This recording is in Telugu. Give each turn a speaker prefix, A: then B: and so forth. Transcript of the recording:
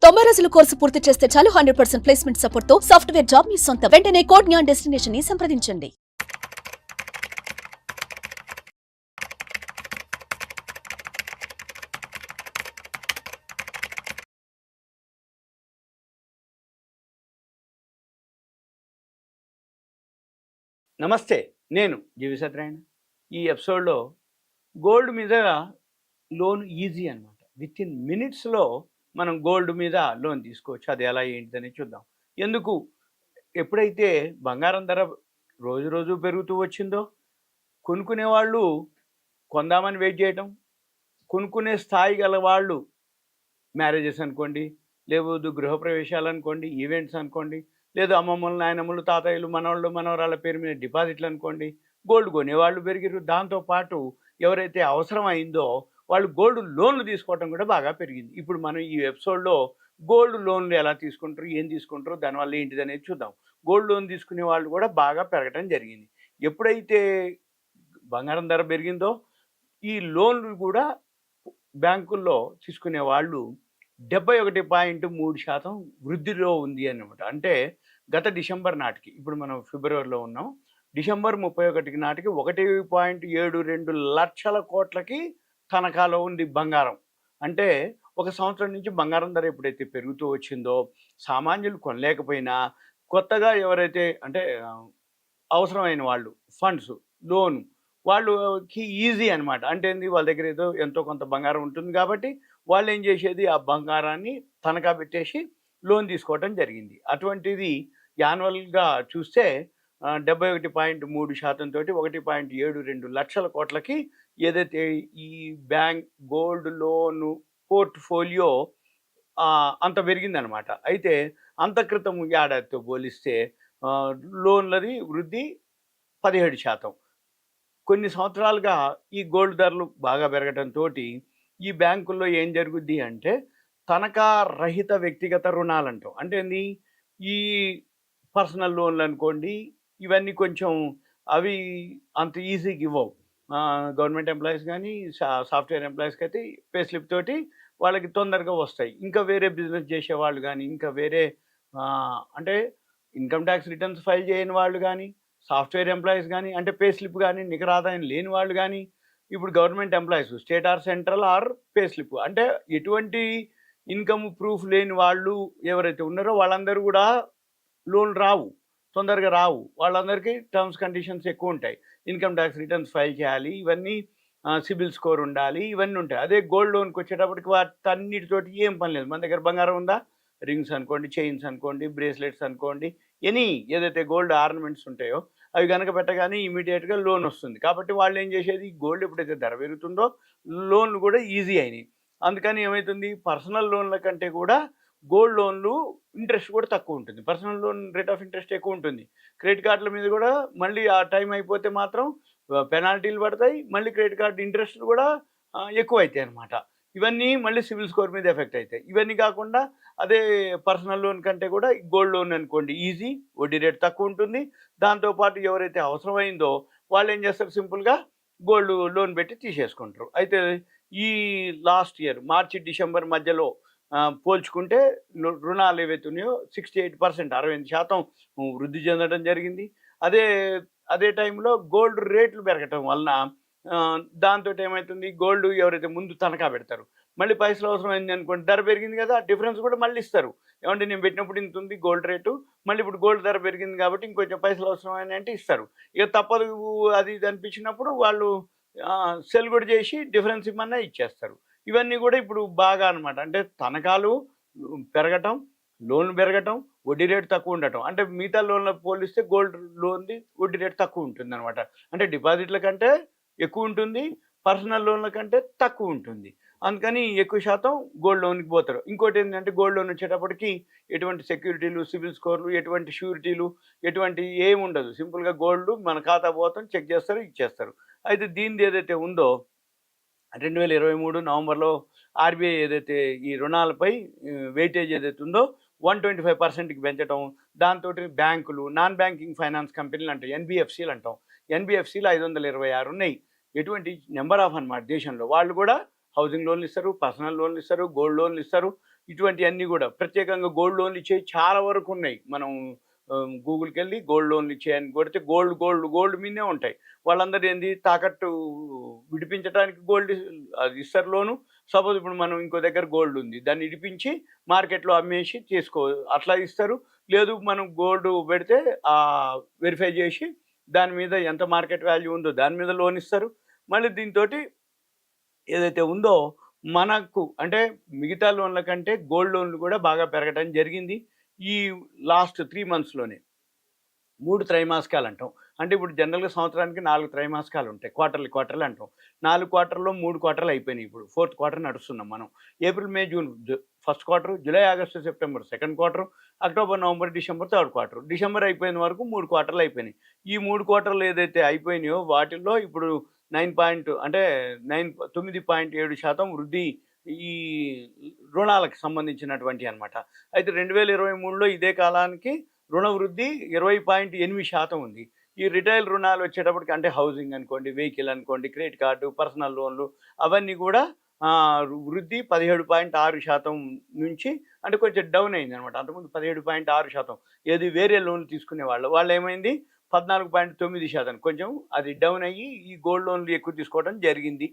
A: 90 రోజుల కోర్సు పూర్తి చేస్తే చాలు 100% ప్లేస్మెంట్ సపోర్ట్ తో సాఫ్ట్వేర్ జాబ్ మీ సొంతం. వెంటనే కోడ్ జ్ఞాన్ డెస్టినేషన్ ని సంప్రదించండి.
B: నమస్తే, నేను జీవి సత్యనారాయణ. ఈ ఎపిసోడ్లో గోల్డ్ మీద లోన్ ఈజీ అనమాట. విత్ ఇన్ మినిట్స్లో మనం గోల్డ్ మీద లోన్ తీసుకోవచ్చు. అది ఎలా ఏంటిదని చూద్దాం. ఎందుకు ఎప్పుడైతే బంగారం ధర రోజు రోజు పెరుగుతూ వచ్చిందో కొనుక్కునే వాళ్ళు కొందామని వెయిట్ చేయటం, కొనుక్కునే స్థాయి గల వాళ్ళు మ్యారేజెస్ అనుకోండి, లేదు గృహప్రవేశాలు అనుకోండి, ఈవెంట్స్ అనుకోండి, లేదు అమ్మమ్మలు, నాయనమ్మలు, తాతయ్యలు, మనవాళ్ళు, మనవరాళ్ళ పేరు మీద డిపాజిట్లు అనుకోండి, గోల్డ్ కొనేవాళ్ళు పెరిగారు. దాంతోపాటు ఎవరైతే అవసరం అయిందో వాళ్ళు గోల్డ్ లోన్లు తీసుకోవడం కూడా బాగా పెరిగింది. ఇప్పుడు మనం ఈ ఎపిసోడ్లో గోల్డ్ లోన్లు ఎలా తీసుకుంటారు, ఏం తీసుకుంటారు, దానివల్ల ఏంటిది అనేది చూద్దాం. గోల్డ్ లోన్ తీసుకునే వాళ్ళు కూడా బాగా పెరగటం జరిగింది. ఎప్పుడైతే బంగారం ధర పెరిగిందో ఈ లోన్లు కూడా బ్యాంకుల్లో తీసుకునే వాళ్ళు 71.3% వృద్ధిలో ఉంది అన్నమాట. అంటే గత డిసెంబర్ నాటికి, ఇప్పుడు మనం ఫిబ్రవరిలో ఉన్నాం, డిసెంబర్ 31 నాటికి 1.72 లక్షల కోట్లకి తనఖాలో ఉంది బంగారం. అంటే ఒక సంవత్సరం నుంచి బంగారం ధర ఎప్పుడైతే పెరుగుతూ వచ్చిందో సామాన్యులు కొనలేకపోయినా కొత్తగా ఎవరైతే అంటే అవసరమైన వాళ్ళు ఫండ్స్ లోను వాళ్ళకి ఈజీ అనమాట. అంటే ఏంది, వాళ్ళ దగ్గర ఏదో ఎంతో కొంత బంగారం ఉంటుంది కాబట్టి వాళ్ళు ఏం చేసేది ఆ బంగారాన్ని తనఖా పెట్టేసి లోన్ తీసుకోవడం జరిగింది. అటువంటిది యాన్యువల్గా చూస్తే 71.3% తోటి 1.72 లక్షల కోట్లకి ఏదైతే ఈ బ్యాంక్ గోల్డ్ లోను పోర్ట్ఫోలియో అంత పెరిగిందనమాట. అయితే అంత క్రితం ఏడాదితో పోలిస్తే లోన్లది వృద్ధి 17%. కొన్ని సంవత్సరాలుగా ఈ గోల్డ్ ధరలు బాగా పెరగడంతో ఈ బ్యాంకుల్లో ఏం జరుగుద్ది అంటే తనఖా రహిత వ్యక్తిగత రుణాలు అంటాం. అంటే ఏంది, ఈ పర్సనల్ లోన్లు అనుకోండి, ఇవన్నీ కొంచెం అవి అంత ఈజీగా ఇవ్వవు. గవర్నమెంట్ ఎంప్లాయీస్ కానీ సాఫ్ట్వేర్ ఎంప్లాయీస్కి అయితే పే స్లిప్ తోటి వాళ్ళకి తొందరగా వస్తాయి. ఇంకా వేరే బిజినెస్ చేసేవాళ్ళు కానీ, ఇంకా వేరే అంటే ఇన్కమ్ ట్యాక్స్ రిటర్న్స్ ఫైల్ చేయని వాళ్ళు కానీ, సాఫ్ట్వేర్ ఎంప్లాయీస్ కానీ, అంటే పే స్లిప్ కానీ నికర ఆదాయం లేని వాళ్ళు కానీ, ఇప్పుడు government employees state or central or pay slip, అంటే ఎటువంటి ఇన్కమ్ ప్రూఫ్ లేని వాళ్ళు ఎవరైతే ఉన్నారో వాళ్ళందరూ కూడా లోన్ రావు, తొందరగా రావు. వాళ్ళందరికీ టర్మ్స్ కండిషన్స్ ఎక్కువ ఉంటాయి. ఇన్కమ్ ట్యాక్స్ రిటర్న్స్ ఫైల్ చేయాలి, ఇవన్నీ సిబిల్ స్కోర్ ఉండాలి, ఇవన్నీ ఉంటాయి. అదే గోల్డ్ లోన్కి వచ్చేటప్పటికి వాటన్నిటితోటి ఏం పని లేదు. మన దగ్గర బంగారం ఉందా, రింగ్స్ అనుకోండి, చైన్స్ అనుకోండి, బ్రేస్లెట్స్ అనుకోండి, ఎనీ ఏదైతే గోల్డ్ ఆర్నమెంట్స్ ఉంటాయో అవి కనుక పెట్టగానే ఇమీడియట్గా లోన్ వస్తుంది. కాబట్టి వాళ్ళు ఏం చేసేది, గోల్డ్ ఎప్పుడైతే ధర పెరుగుతుందో లోన్లు కూడా ఈజీ అయినాయి. అందుకని ఏమవుతుంది, పర్సనల్ లోన్ల కంటే కూడా గోల్డ్ లోన్లు ఇంట్రెస్ట్ కూడా తక్కువ ఉంటుంది. Personal loan rate of interest ఎక్కువ ఉంటుంది. క్రెడిట్ కార్డుల మీద కూడా మళ్ళీ ఆ టైం అయిపోతే మాత్రం పెనాల్టీలు పడతాయి, మళ్ళీ క్రెడిట్ కార్డు ఇంట్రెస్ట్లు కూడా ఎక్కువ అవుతాయి అన్నమాట. ఇవన్నీ మళ్ళీ సివిల్ స్కోర్ మీద ఎఫెక్ట్ అవుతాయి. ఇవన్నీ కాకుండా అదే పర్సనల్ లోన్ కంటే కూడా గోల్డ్ లోన్ అనుకోండి ఈజీ, వడ్డీ రేట్ తక్కువ ఉంటుంది. దాంతోపాటు ఎవరైతే అవసరమైందో వాళ్ళు ఏం చేస్తారు, సింపుల్గా గోల్డ్ లోన్ పెట్టి తీసేసుకుంటారు. అయితే ఈ లాస్ట్ ఇయర్ మార్చి డిసెంబర్ మధ్యలో పోల్చుకుంటే రుణాలు ఏవైతే ఉన్నాయో 68%, 68% వృద్ధి చెందడం జరిగింది. అదే అదే టైంలో గోల్డ్ రేట్లు పెరగటం వలన దాంతో ఏమవుతుంది, గోల్డ్ ఎవరైతే ముందు తనఖా పెడతారు, మళ్ళీ పైసలు అవసరమైంది అనుకోండి, ధర పెరిగింది కదా, డిఫరెన్స్ కూడా మళ్ళీ ఇస్తారు. ఏమంటే నేను పెట్టినప్పుడు ఇంత ఉంది గోల్డ్ రేటు, మళ్ళీ ఇప్పుడు గోల్డ్ ధర పెరిగింది కాబట్టి ఇంకొంచెం పైసలు అవసరమైంది అంటే ఇస్తారు. ఇక తప్పదు అది ఇది అనిపించినప్పుడు వాళ్ళు సెల్ కూడా చేసి డిఫరెన్స్ ఇమ్మన్నా ఇచ్చేస్తారు. ఇవన్నీ కూడా ఇప్పుడు బాగా అనమాట. అంటే తనఖాలు పెరగటం, లోన్లు పెరగటం, వడ్డీ రేటు తక్కువ ఉండటం. అంటే మిగతా లోన్లకు పోలిస్తే గోల్డ్ లోన్ది వడ్డీ రేటు తక్కువ ఉంటుంది అనమాట. అంటే డిపాజిట్ల కంటే ఎక్కువ ఉంటుంది, పర్సనల్ లోన్ల కంటే తక్కువ ఉంటుంది. అందుకని ఎక్కువ శాతం గోల్డ్ లోన్కి పోతారు. ఇంకోటి ఏంటంటే గోల్డ్ లోన్ వచ్చేటప్పటికి ఎటువంటి సెక్యూరిటీలు, సిబిల్ స్కోర్లు, ఎటువంటి షూరిటీలు, ఎటువంటి ఏమి ఉండదు. సింపుల్గా గోల్డ్ మన ఖాతా పోతాం, చెక్ చేస్తారు, ఇచ్చేస్తారు. అయితే దీనిది ఏదైతే ఉందో 2023 నవంబర్లో ఆర్బీఐ ఏదైతే ఈ రుణాలపై వెయిటేజ్ ఏదైతే ఉందో 125%కి పెంచడం, దాంతో బ్యాంకులు, నాన్ బ్యాంకింగ్ ఫైనాన్స్ కంపెనీలు అంటాం, ఎన్బిఎఫ్సీలు అంటాం. ఎన్బిఎఫ్సీలు 526 ఉన్నాయి. ఎటువంటి నెంబర్ ఆఫ్ అన్నమాట దేశంలో. వాళ్ళు కూడా హౌసింగ్ లోన్లు ఇస్తారు, పర్సనల్ లోన్లు ఇస్తారు, గోల్డ్ లోన్లు ఇస్తారు. ఇటువంటివన్నీ కూడా ప్రత్యేకంగా గోల్డ్ లోన్లు ఇచ్చేవి చాలా వరకు ఉన్నాయి. మనం గూగుల్కి వెళ్ళి గోల్డ్ లోన్లు ఇచ్చేయని కొడితే గోల్డ్ గోల్డ్ గోల్డ్ మీదే ఉంటాయి. వాళ్ళందరూ ఏంది తాకట్టు విడిపించడానికి గోల్డ్ అది ఇస్తారు లోను. సపోజ్ ఇప్పుడు మనం ఇంకో దగ్గర గోల్డ్ ఉంది, దాన్ని ఇడిపించి మార్కెట్లో అమ్మేసి తీసుకో అట్లా ఇస్తారు. లేదు మనం గోల్డ్ పెడితే వెరిఫై చేసి దాని మీద ఎంత మార్కెట్ వాల్యూ ఉందో దాని మీద లోన్ ఇస్తారు. మళ్ళీ దీంతోటి ఏదైతే ఉందో మనకు అంటే మిగతా లోన్ల కంటే గోల్డ్ లోన్లు కూడా బాగా పెరగటం జరిగింది ఈ లాస్ట్ 3 మంత్స్‌లోనే. 3 త్రైమాసికాలు అంటాం. అంటే ఇప్పుడు జనరల్‌గా సంవత్సరానికి 4 త్రైమాసికాలు ఉంటాయి. క్వార్టర్లీ అంటాం. 4 క్వార్టర్‌లో 3 క్వార్టర్‌లు అయిపోయినాయి ఇప్పుడు. ఫోర్త్ క్వార్టర్ నడుస్తున్నాం మనం. April, May, June first quarter, July, August, September second quarter, October, November, December third quarter. December అయిపోయిన వరకు 3 క్వార్టర్‌లు అయిపోయినాయి. ఈ 3 క్వార్టర్‌లు ఏదైతే అయిపోయినాయో వాటిల్లో ఇప్పుడు 9.7% వృద్ధి ఈ రుణాలకు సంబంధించినటువంటివి అన్నమాట. అయితే 2023లో ఇదే కాలానికి రుణ వృద్ధి 20.8% ఉంది. ఈ రిటైల్ రుణాలు వచ్చేటప్పటికి అంటే హౌసింగ్ అనుకోండి, వెహికల్ అనుకోండి, క్రెడిట్ కార్డు, పర్సనల్ లోన్లు అవన్నీ కూడా వృద్ధి 17.6% నుంచి అంటే కొంచెం డౌన్ అయిందనమాట. అంతకుముందు 17.6% ఏది వేరే లోన్లు తీసుకునే వాళ్ళేమైంది 14.9% కొంచెం అది డౌన్ అయ్యి ఈ గోల్డ్ లోన్లు ఎక్కువ తీసుకోవడం జరిగింది.